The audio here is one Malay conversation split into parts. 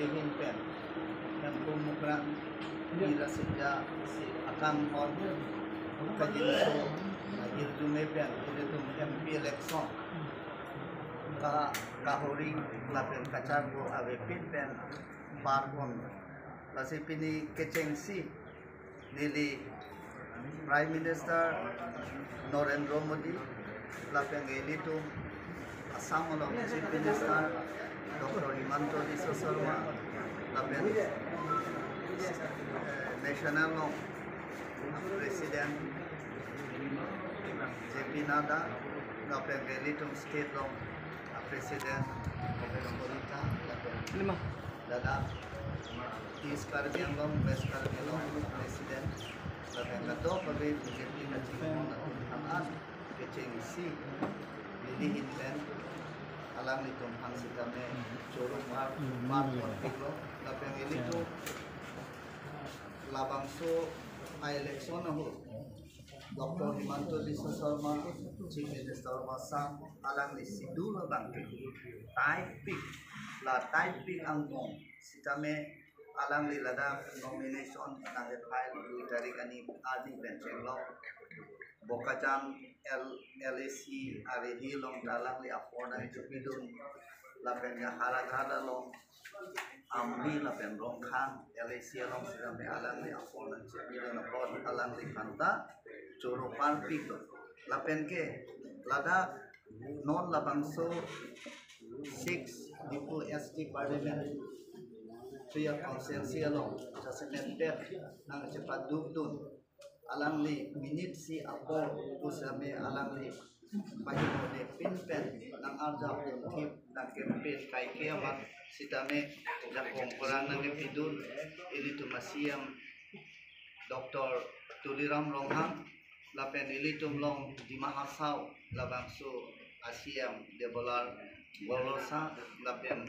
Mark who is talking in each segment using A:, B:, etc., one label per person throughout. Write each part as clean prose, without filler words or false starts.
A: milihin pen yang pemukran ira sejak si akan hor kajinso irjume pen itu MP election kahori lapen kacago ave pen parpon lasi pini kecengsi nili Prime Minister Narendra Modi lapen itu Assam Chief Minister Dr. Himanta Biswa Sarma lapen National President JP Nada lapen itu State President Komerita lapen Dada East Karbi Anglong West Karbi Anglong President lapen kato kabe BJP na chingmon at kecheng si bilihin pen alam itong hangsi kami chorong mar piglo lapen ilito labangso election ho Dr. Himanta Biswa Sarma Chief Minister Assam alang ni sidul bangke type ang mong sitame alang li Ladakh nomination na file 2 tarik ani adi benchelo Bokajang LAC arihi long dalang li afona chupidun lapen ya haragada long amli lapen rongkhang LAC long sitame alang li afona chupidun apon alang li khanta choropan piko lapen ke Ladakh non labangso 6 dipu ST Parliament Tria konsensi along jasmen pet nang cepat dubdun alang li minit si apor usame alang li bahino de pinpen nang arjap kip nang kempen kai kiamat sitame jakong kurang nang epidun ilitu masiam Dr. Tuliram Longhang lapen ilitum long di mahasau labangso asiam debolar bolosa lapen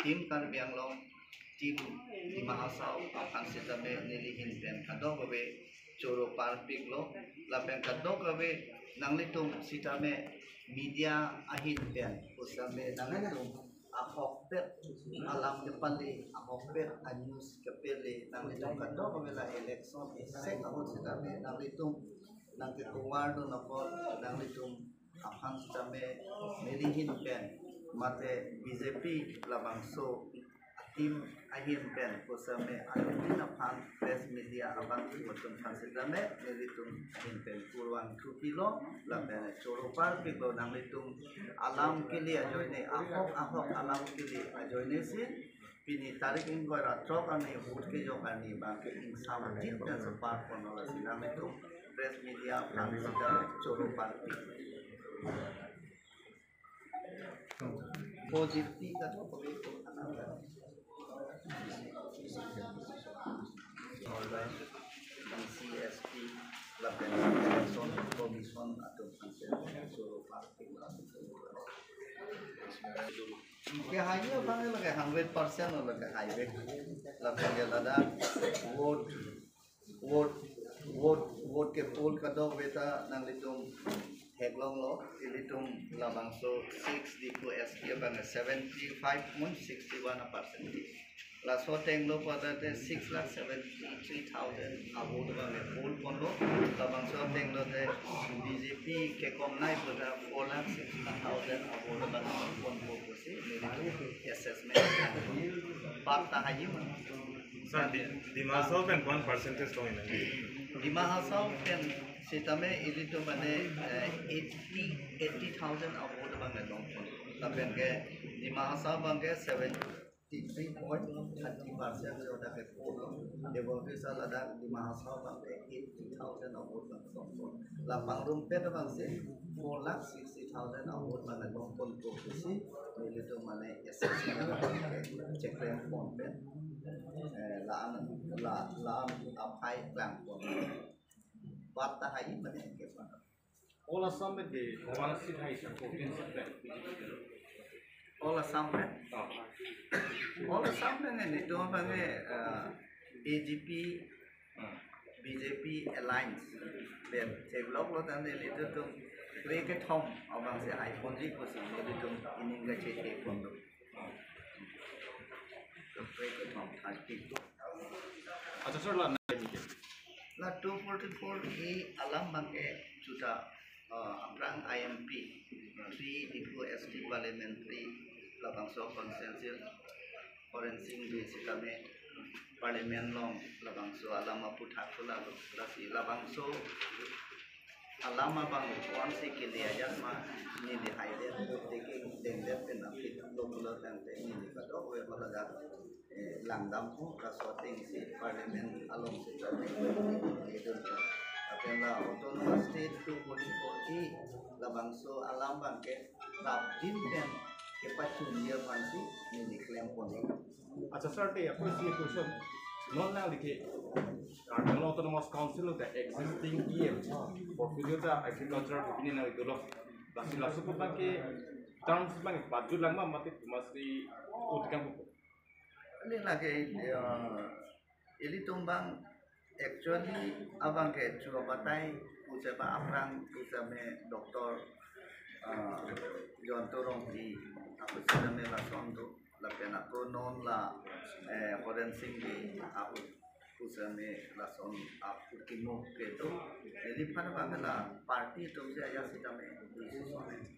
A: tim karbiang long tim di mahasau akan sitame nilihin pen kado gabe choro parpik lo lapen kado gabe nang litung sitame media ahin pen usame nang litung ahokpet alam kepali ahokpet news kepele nang litung kado gabe la election isek ahon sitame nang litung nang ketuar do napol nang litung akan sitame nilihin pen mate BJP labangso tim ahin pen kusame alin apang press media abang betul hasilame nelitung ahin pen puluhan kilo lapen choropar kilo nang litung alam kili ajoine ahok alam kili ajoine sin pini tarik ingko ratrok ani hutke jokani bangke insam jit dan separ konola silame tu press media abang sudah choropar kilo positif kata begitu anak online CSP lapen election commission atau suruh partai ke hanya bang lagi 100% lagi highway lapen ada vote ke poll kado beta nang litung heglong lo ilitung labangso 6 di ku SPA bang 75.61% la soteng lo pada 6,73,000 abod bang poll kondo labang soteng lo de BJP ke komnai pada 4,60,000 abod bang kondo kusi assessment bakta haji
B: sir di mahasau pen 1% to in
A: di mahasau pen sitame ilito mane 80,000 abod bang long lapen ke di mahasau bang ke 73.30% sudah ke polo dewa bisa Ladakh di mahasau bang ke 80,000 abod bang long lapang rumpet bang se 4,60,000 abod bang long polo kusi ilito mane essential cek rem pompen laan apai klang pon वार्ता है ये बने के पास
C: all Assam में दे हमारा सीट है इसका 14
A: all Assam में नहीं तो बने BJP alliance then develop lo tan le to to kre ke thom abang se iPhone ji ko si le to ining ga che ke pon break from 30.
C: अच्छा सर ला नहीं के
A: La 244 e alam bangke juta aprang IMP 3 Dipu ST Parliamentary Labangso Consensus Forensic di Sitame Parliament long Labangso alama puthakula lasi Labangso alama bang once kili ayasma ni di haide taking dendet penapit lokulo tante ni di kato we malaga langdam po kasoting si Parliament along si Chami idol apela autonomous state 244 labangso alam bangke rabjin pen kepacundia pansi ni di claim poni
C: अच्छा सर ते आपको ये question non now लिखे Cartel Autonomous Council of the existing EM for future agriculture opinion na ito lo. Dahil laso po bang ke terms bang budget lang mati masri utikang po.
A: ini lagi ili tumbang actually abang ke chuo batai usaba aprang usame doktor jontorong di aku sedame la sondo la pena ko non la forensic di aku usame la son aku kimo ke to ili pan bangala party to se aya sedame decision